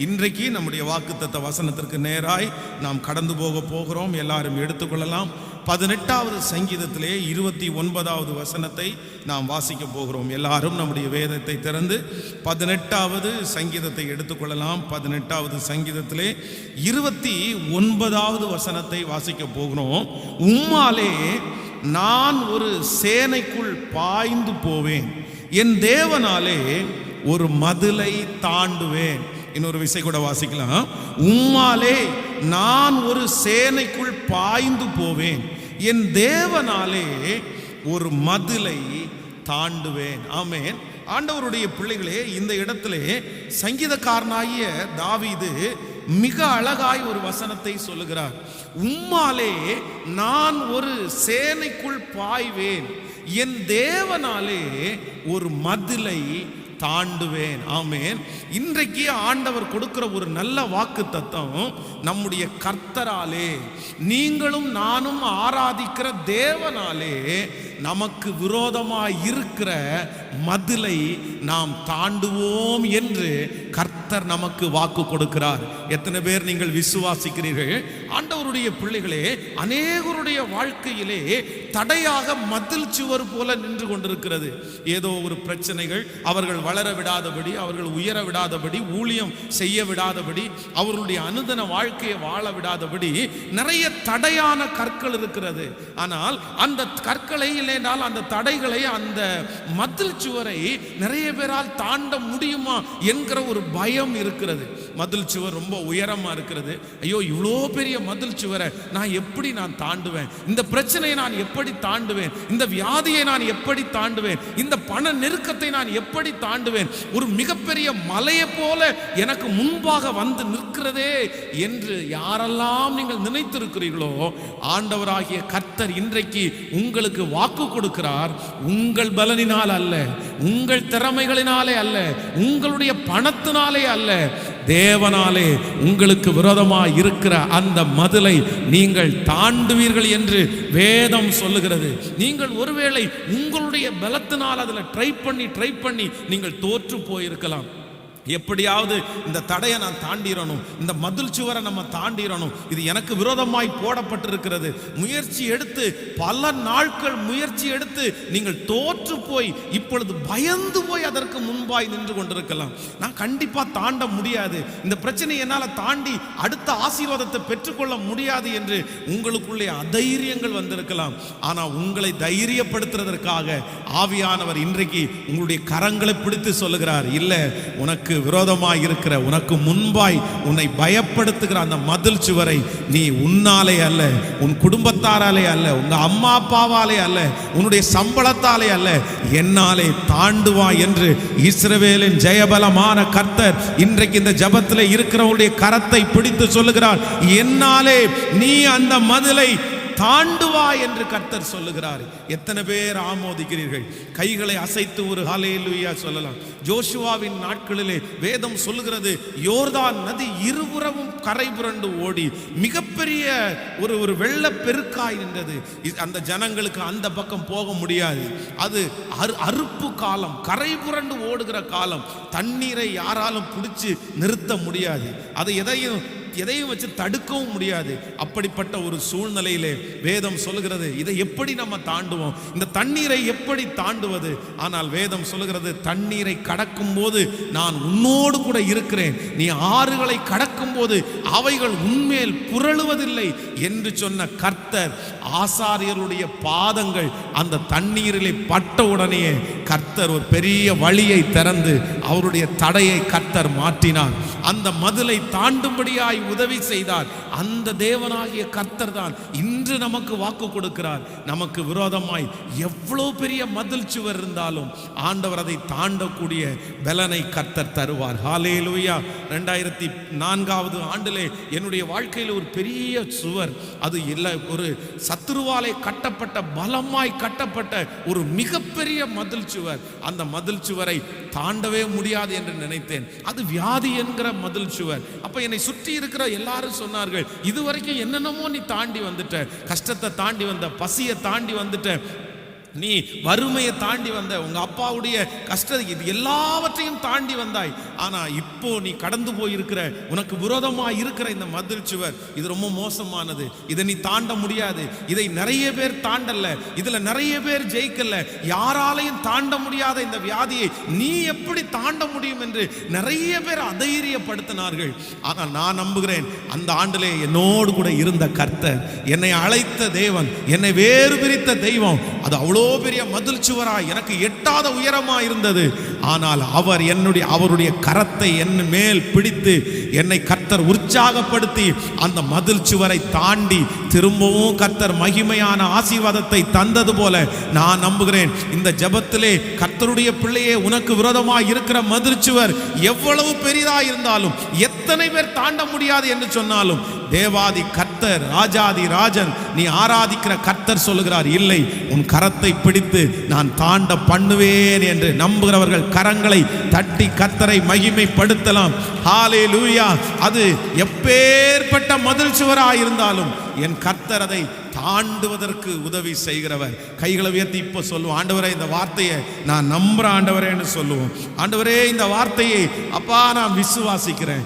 இன்றைக்கு நம்முடைய வாக்குத்தத்த வசனத்திற்கு நேராய் நாம் கடந்து போகிறோம். எல்லாரும் எடுத்துக்கொள்ளலாம். 18வது சங்கீதத்திலே 29வது வசனத்தை நாம் வாசிக்க போகிறோம். எல்லாரும் நம்முடைய வேதத்தை திறந்து 18வது சங்கீதத்தை எடுத்துக்கொள்ளலாம். 18வது சங்கீதத்திலே 29வது வசனத்தை வாசிக்க போகிறோம். உம்மாலே நான் ஒரு சேனைக்குள் பாய்ந்து போவேன், என் தேவனாலே ஒரு மதிலை தாண்டுவேன். இன்னொரு விசை கூட வாசிக்கலாம். உம்மாலே நான் ஒரு சேனைக்குள் பாய்ந்து போவேன், என் தேவனாலே ஒரு மதிலை தாண்டுவேன். ஆமென். ஆண்டவருடைய பிள்ளைகளே, இந்த இடத்திலே சங்கீதக்காரனாகிய தாவீது மிக அழகாய் ஒரு வசனத்தை சொல்லுகிறார். உம்மாலே நான் ஒரு சேனைக்குள் பாய்வேன், என் தேவனாலே ஒரு மதிலை தாண்டுவேன். ஆமென். இன்றைக்கு ஆண்டவர் கொடுக்கிற ஒரு நல்ல வாக்கு தத்தம், நம்முடைய கர்த்தராலே, நீங்களும் நானும் ஆராதிக்கிற தேவனாலே நமக்கு விரோதமாய் இருக்கிற மதிலை நாம் தாண்டுவோம் என்று கர்த்தர் நமக்கு வாக்கு கொடுக்கிறார். எத்தனை பேர் நீங்கள் விசுவாசிக்கிறீர்கள்? ஆண்டவருடைய பிள்ளைகளே, அநேகருடைய வாழ்க்கையிலே தடையாக மதில் சுவர் போல நின்று கொண்டிருக்கிறது. ஏதோ ஒரு பிரச்சனைகள், அவர்கள் வளர விடாதபடி, அவர்கள் உயர விடாதபடி, ஊழியம் செய்ய விடாதபடி, அவர்களுடைய அனுதின வாழ்க்கையை வாழ விடாதபடி நிறைய தடையான கற்கள் இருக்கிறது. ஆனால் அந்த கற்களை இல்லைனால் அந்த தடைகளை, அந்த மதில் சுவரை நிறைய பேரால் தாண்ட முடியுமா என்கிற ஒரு பயம் இருக்கிறது. மதில் சுவர் ரொம்ப உயரமா இருக்கிறது. ஐயோ, இவ்வளோ பெரிய மதில் சுவரை நான் தாண்டுவேன்? இந்த பிரச்சனையை நான் எப்படி தாண்டுவேன்? இந்த வியாதியை நான் எப்படி தாண்டுவேன்? இந்த பண நெருக்கத்தை நான் எப்படி தாண்டுவேன்? ஒரு மிகப்பெரிய மலையை போல எனக்கு முன்பாக வந்து நிற்கிறதே என்று யாரெல்லாம் நீங்கள் நினைத்திருக்கிறீர்களோ, ஆண்டவராகிய கர்த்தர் இன்றைக்கு உங்களுக்கு வாக்கு கொடுக்கிறார். உங்கள் பலனினால் அல்ல, உங்கள் திறமைகளினாலே அல்ல, உங்களுடைய பணத்தினாலே அல்ல, தேவனாலே உங்களுக்கு விரோதமாக இருக்கிற அந்த மதிலை நீங்கள் தாண்டுவீர்கள் என்று வேதம் சொல்லுகிறது. நீங்கள் ஒருவேளை உங்களுடைய பலத்தினால் அதில் ட்ரை பண்ணி நீங்கள் தோற்று போயிருக்கலாம். எப்படியாவது இந்த தடையை நான் தாண்டிடணும், இந்த மதில் சுவரை நம்ம தாண்டிடணும், இது எனக்கு விரோதமாய் போடப்பட்டிருக்கிறது. முயற்சி எடுத்து பல நாட்கள் முயற்சி எடுத்து நீங்கள் தோற்று போய் இப்பொழுது பயந்து போய் அதற்கு முன்பாய் நின்று கொண்டிருக்கலாம். நான் கண்டிப்பா தாண்ட முடியாது, இந்த பிரச்சனை என்னால் தாண்டி அடுத்த ஆசீர்வாதத்தை பெற்றுக்கொள்ள முடியாது என்று உங்களுக்குள்ளே அதைரியங்கள் வந்திருக்கலாம். ஆனால் உங்களை தைரியப்படுத்துறதற்காக ஆவியானவர் இன்றைக்கு உங்களுடைய கரங்களை பிடித்து சொல்லுகிறார், இல்லை, உனக்கு விரோதமாய் இருக்கிற, உனக்கு முன்பாய் உன்னை பயப்படுத்துகிற அந்த மதில் சுவரை நீ உன்னாலே அல்ல, உன் குடும்பத்தாராலே அல்ல, உங்க அம்மா அப்பாவாலே அல்ல, உன்னுடைய சம்பளத்தாலே அல்ல, என்னாலே தாண்டுவாய் என்று இஸ்ரவேலின் ஜெயபலமான கர்த்தர் இன்றைக்கு இந்த ஜபத்தில் இருக்கிறவருடைய கரத்தை பிடித்து சொல்லுகிறார். என்னாலே நீ அந்த மதிலை தாண்டுவாய் என்று கர்த்தர் சொல்லுகிறார். எத்தனை பேர் ஆமோதிக்கிறீர்கள்? கைகளை அசைத்து ஒரு ஹல்லேலூயா சொல்லலாம். ஜோஷுவாவின் நாட்களிலே வேதம் சொல்லுகிறது, யோர்தான் நதி இருபுறமும் கரை புரண்டு ஓடி மிகப்பெரிய ஒரு வெள்ள பெருக்காய் நின்றது. அந்த ஜனங்களுக்கு அந்த பக்கம் போக முடியாது. அது அறுப்பு காலம், கரை புரண்டு ஓடுகிற காலம். தண்ணீரை யாராலும் பிடிச்சு நிறுத்த முடியாது, அதை எதையும் வச்சு தடுக்கவும் முடியாது. அப்படிப்பட்ட ஒரு சூழ்நிலையிலே வேதம் சொல்லுகிறது, இதை எப்படி நம்ம தாண்டுவோம்? இந்த தண்ணீரை எப்படி தாண்டுவது? ஆனால் வேதம் சொல்லுகிறது, தண்ணீரை கடக்கும் போது நான் உன்னோடு கூட இருக்கிறேன், நீ ஆறுகளை கடக்கும் போது அவைகள் உன்மேல் புரளுவதில்லை என்று சொன்ன கர்த்தர், ஆசாரியருடைய பாதங்கள் அந்த தண்ணீரிலே பட்ட உடனே கர்த்தர் ஒரு பெரிய வழியை திறந்து அவருடைய தடையை கர்த்தர் மாற்றினார். அந்த மதிலை தாண்டும்படியாய் உதவி செய்தார். அந்த தேவனாகிய கர்த்தர் தான் இன்று நமக்கு வாக்கு கொடுக்கிறார். நமக்கு விரோதமாய் எவ்வளவு பெரிய மதில் சுவர் இருந்தாலும் ஆண்டவர் அதை தாண்டக்கூடிய பலனை கர்த்தர் தருவார். ஹல்லேலூயா. 2004வது ஆண்டிலே என்னுடைய வாழ்க்கையில் ஒரு பெரிய சுவர், அது இல்லை, ஒரு சத்துருவாலை கட்டப்பட்ட, பலமாய் கட்டப்பட்ட ஒரு மிகப்பெரிய மதில் சுவர். அந்த மதில் சுவரை தாண்டவே முடியாது என்று நினைத்தேன். அது வியாதி என்கிற மதில் சுவர். அப்ப என்னை சுற்றி இருக்கிற எல்லாரும் சொன்னார்கள், இதுவரைக்கும் என்னென்னமோ நீ தாண்டி வந்துட்ட, கஷ்டத்தை தாண்டி வந்த, பசியை தாண்டி வந்துட்ட, நீ வறுமையை தாண்டி வந்த, உங்க அப்பாவுடைய கஷ்டம், இது எல்லாவற்றையும் தாண்டி வந்தாய். ஆனா இப்போ நீ கடந்து போயிருக்கிற, உனக்கு விரோதமா இருக்கிற இந்த மதில் சுவர், இது ரொம்ப மோசமானது. இதை நீ தாண்ட முடியாது. இதை நிறைய பேர் தாண்டல, இதுல நிறைய பேர் ஜெயிக்கல. யாராலையும் தாண்ட முடியாத இந்த வியாதியை நீ எப்படி தாண்ட முடியும் என்று நிறைய பேர் அதைரியப்படுத்தினார்கள். ஆனால் நான் நம்புகிறேன், அந்த ஆண்டிலே என்னோடு கூட இருந்த கர்த்தர், என்னை அழைத்த தேவன், என்னை வேறு பிரித்த தெய்வம், அது அவ்வளோ பெரிய மதில் சுவராய் எனக்கு எட்டாத உயரமா இருந்தது. ஆனால் அவர் அவருடைய கரத்தை என் மேல் பிடித்து என்னை கர்த்தர் உற்சாகப்படுத்தி அந்த மதில் சுவரை தாண்டி திரும்பவும் கர்த்தர் மகிமையான ஆசீர்வாதத்தை தந்தது போல நான் நம்புகிறேன். இந்த ஜெபத்திலே கர்த்தருடைய பிள்ளையே, உனக்கு விரோதமாய் இருக்கிற மதில் சுவர் எவ்வளவு பெரிதா இருந்தாலும், எத்தனை பேர் தாண்ட முடியாது என்று சொன்னாலும், தேவாதி கர்த்தர், ராஜாதி ராஜன், நீ ஆராதிக்கிற கர்த்தர் சொல்லுகிறார், இல்லை, உன் கரத்தை பிடித்து நான் தாண்ட பண்ணுவேன் என்று நம்புகிறவர்கள் கரங்களை தட்டி கர்த்தரை மகிமைப்படுத்தலாம். ஹல்லேலூயா. அது எப்பேற்பட்ட மதில் சுவராய் இருந்தாலும் என் கர்த்தர் அதை தாண்டுவதற்கு உதவி செய்கிறவர். கைகளை உயர்த்தி இப்போ சொல்லுவோம், ஆண்டவரே இந்த வார்த்தையை நான் நம்புறேன் ஆண்டவரேன்னு சொல்லுவோம். ஆண்டவரே இந்த வார்த்தையை அப்பா நான் விசுவாசிக்கிறேன்,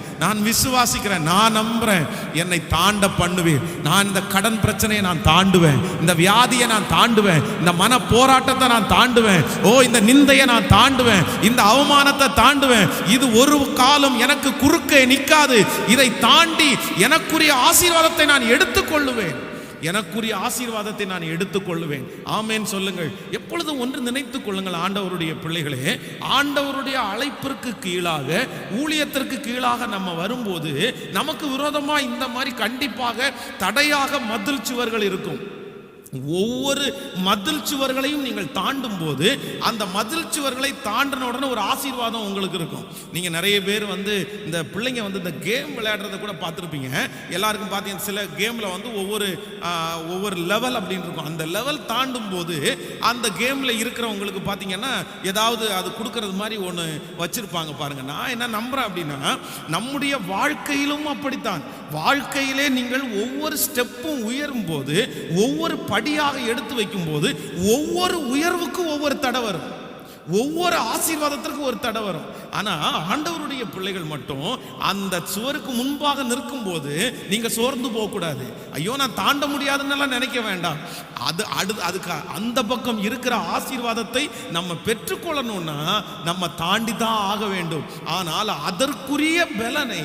நான் நம்புறேன், என்னை தாண்ட பண்ணுவேன். நான் இந்த கடன் பிரச்சனையை நான் தாண்டுவேன், இந்த வியாதியை நான் தாண்டுவேன், இந்த மன போராட்டத்தை நான் தாண்டுவேன், இந்த நிந்தையை நான் தாண்டுவேன், இந்த அவமானத்தை தாண்டுவேன். இது ஒரு காலம் எனக்கு குறுக்கே நிற்காது. இதை தாண்டி எனக்குரிய ஆசீர்வாதத்தை நான் எடுத்துக்கொள்ளுவேன், எனக்குரிய ஆசீர்வாதத்தை நான் எடுத்துக்கொள்ளுவேன். ஆமேன் சொல்லுங்கள். எப்பொழுதும் ஒன்று நினைத்துக் கொள்ளுங்கள், ஆண்டவருடைய பிள்ளைகளே, ஆண்டவருடைய அழைப்பிற்கு கீழாக, ஊழியத்திற்கு கீழாக நம்ம வரும்போது நமக்கு விரோதமா இந்த மாதிரி கண்டிப்பாக தடையாக மதில் சுவர்கள் இருக்கும். ஒவ்வொரு மதில் சுவர்களையும் நீங்கள் தாண்டும் போது அந்த மதில் சுவர்களை தாண்டின உடனே ஒரு ஆசீர்வாதம் உங்களுக்கு இருக்கும். நீங்க நிறைய பேர் இந்த பிள்ளைங்க இந்த கேம் விளையாடுறத கூட பார்த்துருப்பீங்க. எல்லாருக்கும் பார்த்தீங்கன்னா சில கேம்ல ஒவ்வொரு லெவல் அப்படின்னு இருக்கும். அந்த லெவல் தாண்டும் போது அந்த கேம்ல இருக்கிறவங்களுக்கு பார்த்தீங்கன்னா ஏதாவது அது கொடுக்கறது மாதிரி ஒன்று வச்சிருப்பாங்க பாருங்க. நான் என்ன நம்புறேன் அப்படின்னா, நம்முடைய வாழ்க்கையிலும் அப்படித்தான். வாழ்க்கையிலே நீங்கள் ஒவ்வொரு ஸ்டெப்பும் உயரும் போது, ஒவ்வொரு படியாக எடுத்து வைக்கும் போது, ஒவ்வொரு உயர்வுக்கும் ஒவ்வொரு தடை வரும், ஒவ்வொரு ஆசீர்வாதத்திற்கும் ஒரு தடை வரும். ஆனா ஆண்டவருடைய பிள்ளைகள் மட்டும் அந்த சுவருக்கு முன்பாக நிற்கும் போது நீங்க சோர்ந்து போக கூடாது. ஐயோ நான் தாண்ட முடியாதுன்னு நினைக்க வேண்டாம். அதுக்கு அந்த பக்கம் இருக்கிற ஆசீர்வாதத்தை நம்ம பெற்றுக்கொள்ளணும்னா நம்ம தாண்டி தான் ஆக வேண்டும். ஆனால் அதற்குரிய பலனை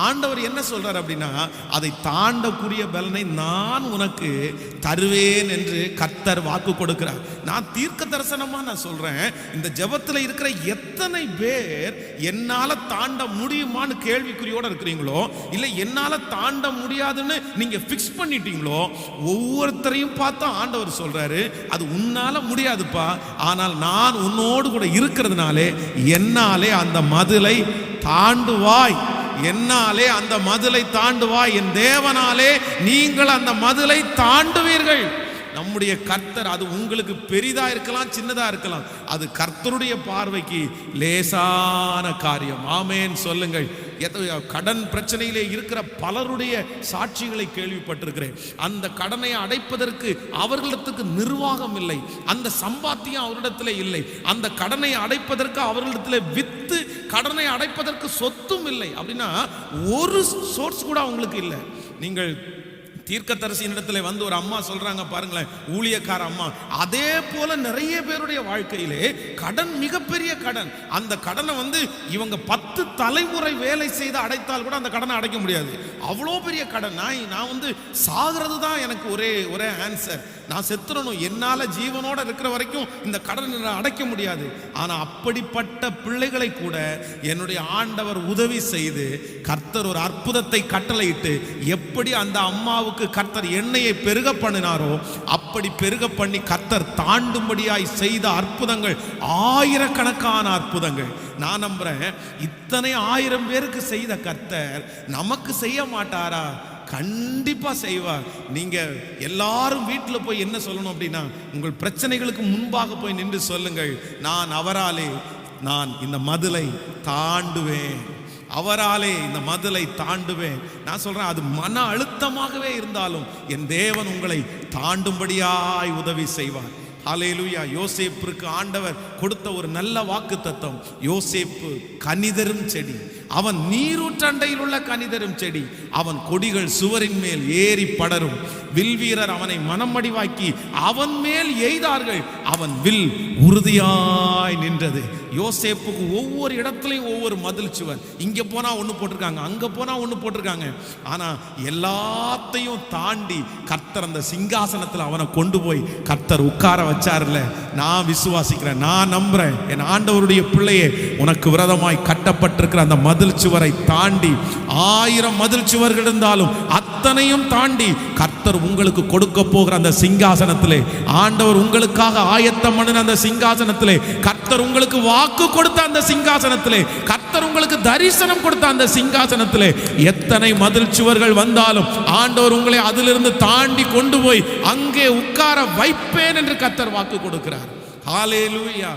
ஆண்டவர் என்ன சொல்றார் அப்படின்னா, அதை தாண்டக்கூடிய பலனை நான் உனக்கு தருவேன் என்று கர்த்தர் வாக்கு கொடுக்கிறார். நான் தீர்க்க தரிசனமா நான் சொல்றேன், இந்த ஜெபத்தில் இருக்கிற எத்தனை பேர் என்னால தாண்ட முடியுமான்னு கேள்விக்குறியோட இருக்கிறீங்களோ, இல்லை என்னால தாண்ட முடியாதுன்னு நீங்க பிக்ஸ் பண்ணிட்டீங்களோ, ஒவ்வொருத்தரையும் பார்த்து ஆண்டவர் சொல்றாரு, அது உன்னால முடியாதுப்பா, ஆனால் நான் உன்னோடு கூட இருக்கிறதுனாலே என்னாலே அந்த மதிலை தாண்டுவாய், என்னாலே அந்த மதிலை தாண்டுவாய், என் தேவனாலே நீங்கள் அந்த மதிலை தாண்டுவீர்கள். நம்முடைய கர்த்தர், அது உங்களுக்கு பெரிதா இருக்கலாம், சின்னதா இருக்கலாம், அது கர்த்தருடைய பார்வைக்கு லேசான காரியம். ஆமேன் சொல்லுங்கள். கடன் பிரச்சனையிலே இருக்கிற பலருடைய சாட்சிகளை கேள்விப்பட்டிருக்கிறேன். அந்த கடனை அடைப்பதற்கு அவர்களிடத்துக்கு நிர்வாகம் இல்லை, அந்த சம்பாத்தியம் அவரிடத்தில் இல்லை, அந்த கடனை அடைப்பதற்கு அவர்களிடத்தில் வித்து கடனை அடைப்பதற்கு சொத்தும் இல்லை. அப்படின்னா ஒரு சோர்ஸ் கூட அவங்களுக்கு இல்லை. நீங்கள் தீர்க்கதரிசியின் இடத்துல ஒரு அம்மா சொல்றாங்க பாருங்களேன், ஊழியக்கார அம்மா, அதே போல நிறைய பேருடைய வாழ்க்கையிலே கடன், மிகப்பெரிய கடன். அந்த கடனை இவங்க 10 தலைமுறை வேலை செய்து அடைத்தால் கூட அந்த கடனை அடைக்க முடியாது. அவ்வளோ பெரிய கடன். நான் சாகிறது தான் எனக்கு ஒரே ஆன்சர். நான் செத்துறணும், என்னால ஜீவனோட இருக்கிற வரைக்கும் இந்த கடனை அடைக்க முடியாது. ஆனா அப்படிப்பட்ட பிள்ளைகளை கூட என்னுடைய ஆண்டவர் உதவி செய்து கர்த்தர் ஒரு அற்புதத்தை கட்டளையிட்டு, எப்படி அந்த அம்மாவுக்கு கர்த்தர் எண்ணெயை பெருக பண்ணினாரோ அப்படி பெருக பண்ணி கர்த்தர் தாண்டும்படியாய் செய்த அற்புதங்கள், ஆயிரக்கணக்கான அற்புதங்கள். நான் நம்புறேன், இத்தனை 1000 பேருக்கு செய்த கர்த்தர் நமக்கு செய்ய மாட்டாரா? கண்டிப்பா செய்வார். நீங்க எல்லாரும் வீட்டில் போய் என்ன சொல்லணும் அப்படின்னா, உங்கள் பிரச்சனைகளுக்கு முன்பாக போய் நின்று சொல்லுங்கள், நான் அவராலே நான் இந்த மதிலை தாண்டுவேன், அவராலே இந்த மதிலை தாண்டுவேன். நான் சொல்றேன், அது மன அழுத்தமாகவே இருந்தாலும் என் தேவன் உங்களை தாண்டும்படியாய் உதவி செய்வார். ஹல்லேலூயா. யோசேப்புக்கு ஆண்டவர் கொடுத்த ஒரு நல்ல வாக்குத்தத்தம். யோசேப்பு கனிதரும் செடி, அவன் நீரூற்றண்டையில் உள்ள கனிதரும் செடி, அவன் கொடிகள் சுவரின் மேல் ஏறி படரும். வில்வீரர் அவனை மனமடிவாக்கி அவன் மேல் எய்தார்கள், அவன் வில் உறுதியாய் நின்றது. யோசேப்புக்கு ஒவ்வொரு இடத்துலையும் ஒவ்வொரு மதில் சுவர். இங்க போனா ஒண்ணு போட்டிருக்காங்க, அங்க போனா ஒண்ணு போட்டிருக்காங்க. ஆனா எல்லாத்தையும் தாண்டி கர்த்தர் அந்த சிங்காசனத்தில் அவனை கொண்டு போய் கர்த்தர் உட்கார வச்சார்ல. நான் விசுவாசிக்கிறேன், நான் நம்புறேன். என் ஆண்டவருடைய பிள்ளையே, உனக்கு விரோதமாய் கட்டப்பட்டிருக்கிற அந்த மதில் சுவரை தாண்டி 1000 மதில் சுவர்கள் இருந்தாலும் அத்தனையும் தாண்டி கர்த்தர் உங்களுக்கு கொடுக்க போகிற அந்த சிங்காசனத்திலே, ஆண்டவர் உங்களுக்காக ஆயத்தம் பண்ணின அந்த சிங்காசனத்திலே, கர்த்தர் உங்களுக்கு வாக்கு கொடுத்த அந்த சிங்காசனத்திலே, கர்த்தர் உங்களுக்கு தரிசனம் கொடுத்த அந்த சிங்காசனத்திலே எத்தனை மதில் சுவர்கள் வந்தாலும் ஆண்டவர் உங்களை அதிலிருந்து தாண்டி கொண்டு போய் அங்கே உட்கார வைப்பேன் என்று கர்த்தர் வாக்கு கொடுக்கிறார். ஹல்லேலூயா.